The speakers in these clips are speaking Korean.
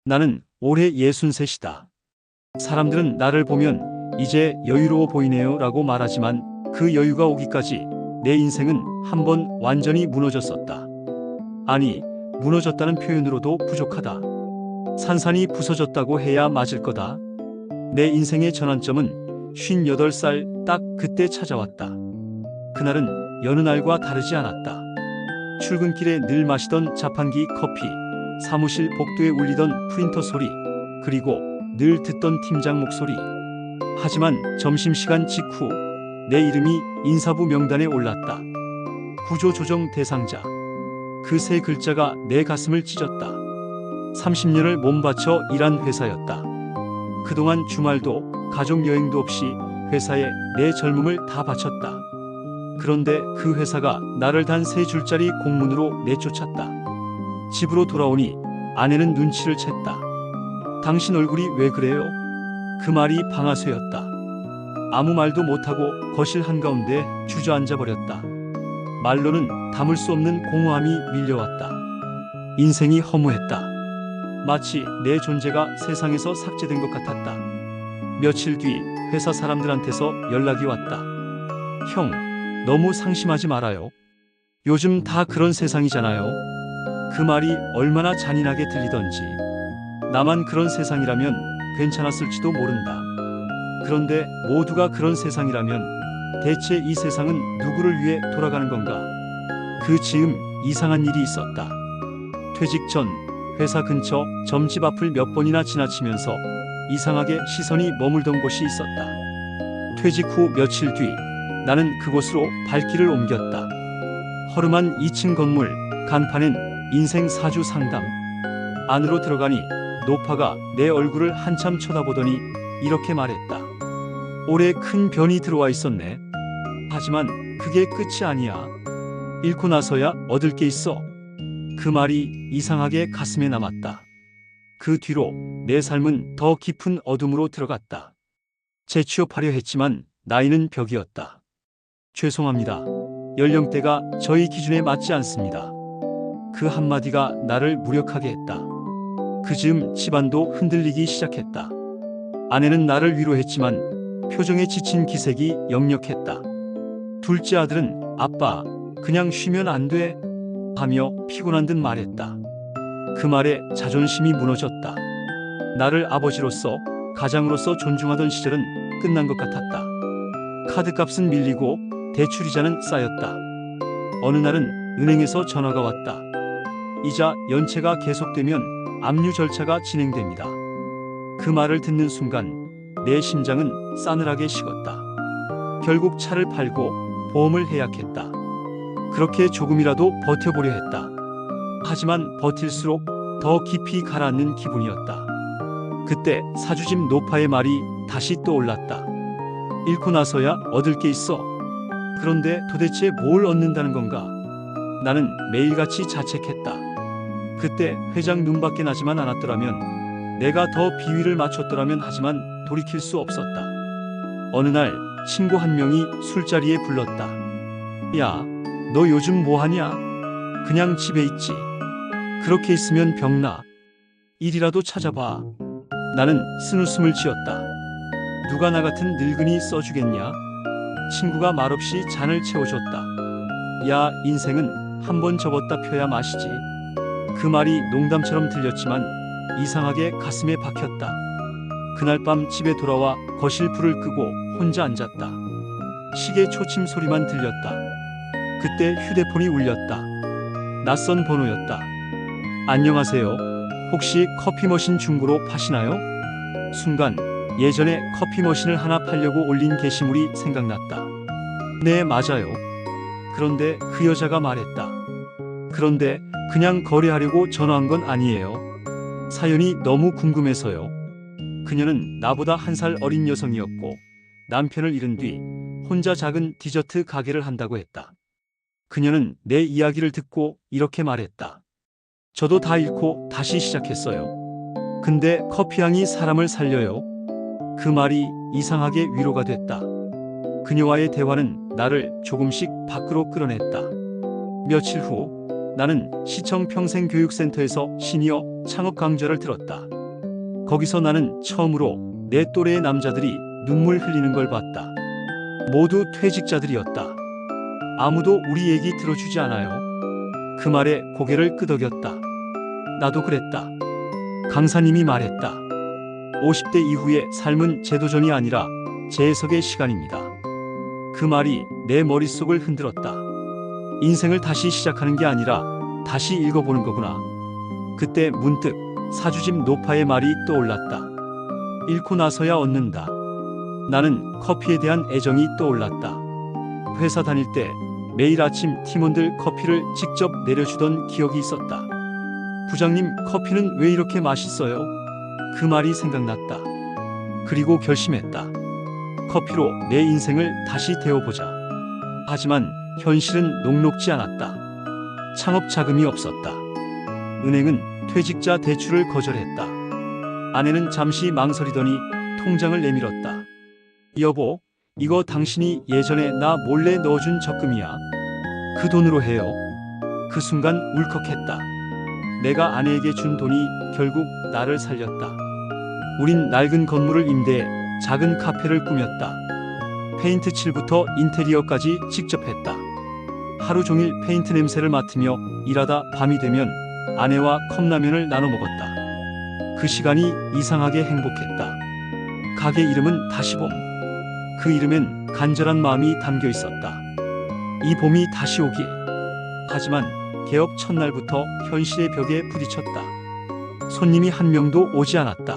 나는 올해 63이다. 사람들은 나를 보면 이제 여유로워 보이네요 라고 말하지만 그 여유가 오기까지 내 인생은 한번 완전히 무너졌었다. 아니, 무너졌다는 표현으로도 부족하다. 산산이 부서졌다고 해야 맞을 거다. 내 인생의 전환점은 58살 딱 그때 찾아왔다. 그날은 여느 날과 다르지 않았다. 출근길에 늘 마시던 자판기 커피, 사무실 복도에 울리던 프린터 소리, 그리고 늘 듣던 팀장 목소리. 하지만 점심시간 직후 내 이름이 인사부 명단에 올랐다. 구조조정 대상자. 그 세 글자가 내 가슴을 찢었다. 30년을 몸바쳐 일한 회사였다. 그동안 주말도 가족여행도 없이 회사에 내 젊음을 다 바쳤다. 그런데 그 회사가 나를 단 3줄짜리 공문으로 내쫓았다. 집으로 돌아오니 아내는 눈치를 챘다. 당신 얼굴이 왜 그래요? 그 말이 방아쇠였다. 아무 말도 못하고 거실 한가운데 주저앉아 버렸다. 말로는 담을 수 없는 공허함이 밀려왔다. 인생이 허무했다. 마치 내 존재가 세상에서 삭제된 것 같았다. 며칠 뒤 회사 사람들한테서 연락이 왔다. 형, 너무 상심하지 말아요. 요즘 다 그런 세상이잖아요. 그 말이 얼마나 잔인하게 들리던지. 나만 그런 세상이라면 괜찮았을지도 모른다. 그런데 모두가 그런 세상이라면 대체 이 세상은 누구를 위해 돌아가는 건가? 그 즈음 이상한 일이 있었다. 퇴직 전 회사 근처 점집 앞을 몇 번이나 지나치면서 이상하게 시선이 머물던 곳이 있었다. 퇴직 후 며칠 뒤 나는 그곳으로 발길을 옮겼다. 허름한 2층 건물, 간판엔 인생 사주 상담. 안으로 들어가니 노파가 내 얼굴을 한참 쳐다보더니 이렇게 말했다. 올해 큰 변이 들어와 있었네. 하지만 그게 끝이 아니야. 잃고 나서야 얻을 게 있어. 그 말이 이상하게 가슴에 남았다. 그 뒤로 내 삶은 더 깊은 어둠으로 들어갔다. 재취업하려 했지만 나이는 벽이었다. 죄송합니다. 연령대가 저희 기준에 맞지 않습니다. 그 한마디가 나를 무력하게 했다. 그 즈음 집안도 흔들리기 시작했다. 아내는 나를 위로했지만 표정에 지친 기색이 역력했다. 둘째 아들은 아빠, 그냥 쉬면 안 돼? 하며 피곤한 듯 말했다. 그 말에 자존심이 무너졌다. 나를 아버지로서, 가장으로서 존중하던 시절은 끝난 것 같았다. 카드값은 밀리고 대출이자는 쌓였다. 어느 날은 은행에서 전화가 왔다. 이자 연체가 계속되면 압류 절차가 진행됩니다. 그 말을 듣는 순간 내 심장은 싸늘하게 식었다. 결국 차를 팔고 보험을 해약했다. 그렇게 조금이라도 버텨보려 했다. 하지만 버틸수록 더 깊이 가라앉는 기분이었다. 그때 사주집 노파의 말이 다시 떠올랐다. 잃고 나서야 얻을 게 있어. 그런데 도대체 뭘 얻는다는 건가? 나는 매일같이 자책했다. 그때 회장 눈밖에 나지만 않았더라면, 내가 더 비위를 맞췄더라면 하지만 돌이킬 수 없었다. 어느 날 친구 한 명이 술자리에 불렀다. 야, 너 요즘 뭐 하냐? 그냥 집에 있지. 그렇게 있으면 병나. 일이라도 찾아봐. 나는 쓴웃음을 지었다. 누가 나 같은 늙은이 써주겠냐? 친구가 말없이 잔을 채워줬다. 야, 인생은 한 번 접었다 펴야 마시지. 그 말이 농담처럼 들렸지만 이상하게 가슴에 박혔다. 그날 밤 집에 돌아와 거실 불을 끄고 혼자 앉았다. 시계 초침 소리만 들렸다. 그때 휴대폰이 울렸다. 낯선 번호였다. 안녕하세요. 혹시 커피 머신 중고로 파시나요? 순간 예전에 커피 머신을 하나 팔려고 올린 게시물이 생각났다. 네, 맞아요. 그런데 그 여자가 말했다. 그런데 그냥 거래하려고 전화한 건 아니에요. 사연이 너무 궁금해서요. 그녀는 나보다 1살 어린 여성이었고 남편을 잃은 뒤 혼자 작은 디저트 가게를 한다고 했다. 그녀는 내 이야기를 듣고 이렇게 말했다. 저도 다 잃고 다시 시작했어요. 근데 커피향이 사람을 살려요. 그 말이 이상하게 위로가 됐다. 그녀와의 대화는 나를 조금씩 밖으로 끌어냈다. 며칠 후 나는 시청 평생교육센터에서 시니어 창업 강좌를 들었다. 거기서 나는 처음으로 내 또래의 남자들이 눈물 흘리는 걸 봤다. 모두 퇴직자들이었다. 아무도 우리 얘기 들어주지 않아요. 그 말에 고개를 끄덕였다. 나도 그랬다. 강사님이 말했다. 50대 이후의 삶은 재도전이 아니라 재해석의 시간입니다. 그 말이 내 머릿속을 흔들었다. 인생을 다시 시작하는 게 아니라 다시 읽어보는 거구나. 그때 문득 사주집 노파의 말이 떠올랐다. 잃고 나서야 얻는다. 나는 커피에 대한 애정이 떠올랐다. 회사 다닐 때 매일 아침 팀원들 커피를 직접 내려주던 기억이 있었다. 부장님, 커피는 왜 이렇게 맛있어요? 그 말이 생각났다. 그리고 결심했다. 커피로 내 인생을 다시 데워보자. 하지만 현실은 녹록지 않았다. 창업 자금이 없었다. 은행은 퇴직자 대출을 거절했다. 아내는 잠시 망설이더니 통장을 내밀었다. 여보, 이거 당신이 예전에 나 몰래 넣어준 적금이야. 그 돈으로 해요. 그 순간 울컥했다. 내가 아내에게 준 돈이 결국 나를 살렸다. 우린 낡은 건물을 임대해 작은 카페를 꾸몄다. 페인트 칠부터 인테리어까지 직접 했다. 하루 종일 페인트 냄새를 맡으며 일하다 밤이 되면 아내와 컵라면을 나눠 먹었다. 그 시간이 이상하게 행복했다. 가게 이름은 다시봄. 그 이름엔 간절한 마음이 담겨 있었다. 이 봄이 다시 오길. 하지만 개업 첫날부터 현실의 벽에 부딪혔다. 손님이 한 명도 오지 않았다.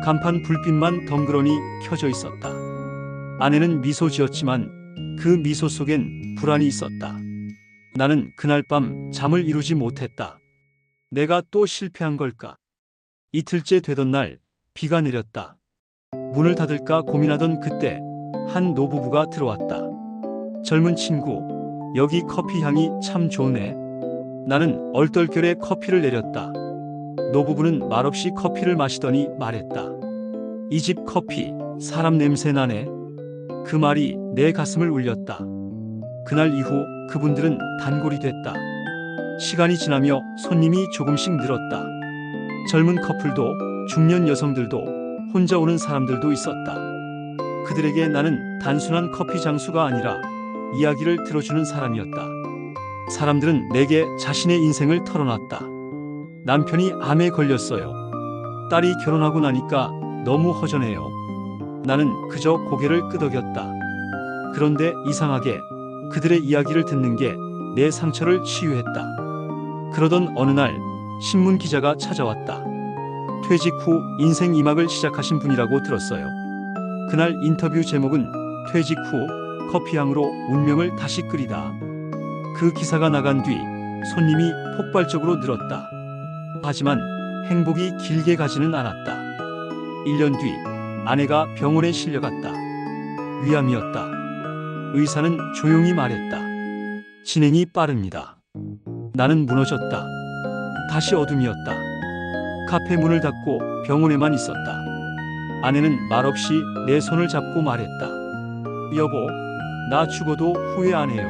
간판 불빛만 덩그러니 켜져 있었다. 아내는 미소 지었지만 그 미소 속엔 불안이 있었다. 나는 그날 밤 잠을 이루지 못했다. 내가 또 실패한 걸까? 이틀째 되던 날 비가 내렸다. 문을 닫을까 고민하던 그때 한 노부부가 들어왔다. 젊은 친구, 여기 커피 향이 참 좋네. 나는 얼떨결에 커피를 내렸다. 노부부는 말없이 커피를 마시더니 말했다. 이 집 커피, 사람 냄새 나네. 그 말이 내 가슴을 울렸다. 그날 이후 그분들은 단골이 됐다. 시간이 지나며 손님이 조금씩 늘었다. 젊은 커플도, 중년 여성들도, 혼자 오는 사람들도 있었다. 그들에게 나는 단순한 커피 장수가 아니라 이야기를 들어주는 사람이었다. 사람들은 내게 자신의 인생을 털어놨다. 남편이 암에 걸렸어요. 딸이 결혼하고 나니까 너무 허전해요. 나는 그저 고개를 끄덕였다. 그런데 이상하게 그들의 이야기를 듣는 게 내 상처를 치유했다. 그러던 어느 날 신문 기자가 찾아왔다. 퇴직 후 인생 2막을 시작하신 분이라고 들었어요. 그날 인터뷰 제목은 퇴직 후 커피향으로 운명을 다시 끓이다. 그 기사가 나간 뒤 손님이 폭발적으로 늘었다. 하지만 행복이 길게 가지는 않았다. 1년 뒤 아내가 병원에 실려갔다. 위암이었다. 의사는 조용히 말했다. 진행이 빠릅니다. 나는 무너졌다. 다시 어둠이었다. 카페 문을 닫고 병원에만 있었다. 아내는 말없이 내 손을 잡고 말했다. 여보, 나 죽어도 후회 안 해요.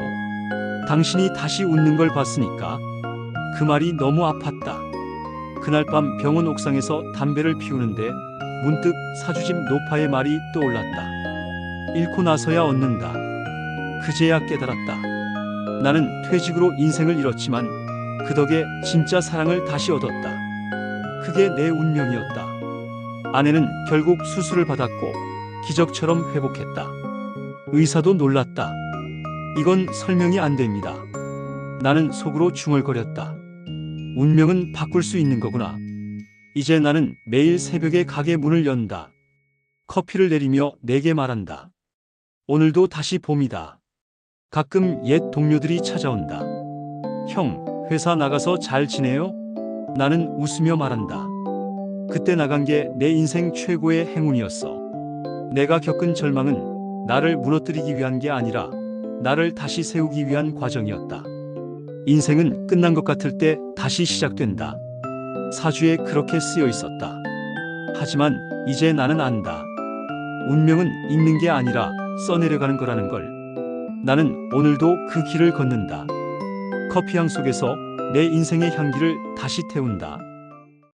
당신이 다시 웃는 걸 봤으니까. 그 말이 너무 아팠다. 그날 밤 병원 옥상에서 담배를 피우는데 문득 사주집 노파의 말이 떠올랐다. 잃고 나서야 얻는다. 그제야 깨달았다. 나는 퇴직으로 인생을 잃었지만 그 덕에 진짜 사랑을 다시 얻었다. 그게 내 운명이었다. 아내는 결국 수술을 받았고 기적처럼 회복했다. 의사도 놀랐다. 이건 설명이 안 됩니다. 나는 속으로 중얼거렸다. 운명은 바꿀 수 있는 거구나. 이제 나는 매일 새벽에 가게 문을 연다. 커피를 내리며 내게 말한다. 오늘도 다시 봄이다. 가끔 옛 동료들이 찾아온다. 형, 회사 나가서 잘 지내요? 나는 웃으며 말한다. 그때 나간 게 내 인생 최고의 행운이었어. 내가 겪은 절망은 나를 무너뜨리기 위한 게 아니라 나를 다시 세우기 위한 과정이었다. 인생은 끝난 것 같을 때 다시 시작된다. 사주에 그렇게 쓰여 있었다. 하지만 이제 나는 안다. 운명은 읽는 게 아니라 써내려가는 거라는 걸. 나는 오늘도 그 길을 걷는다. 커피향 속에서 내 인생의 향기를 다시 태운다.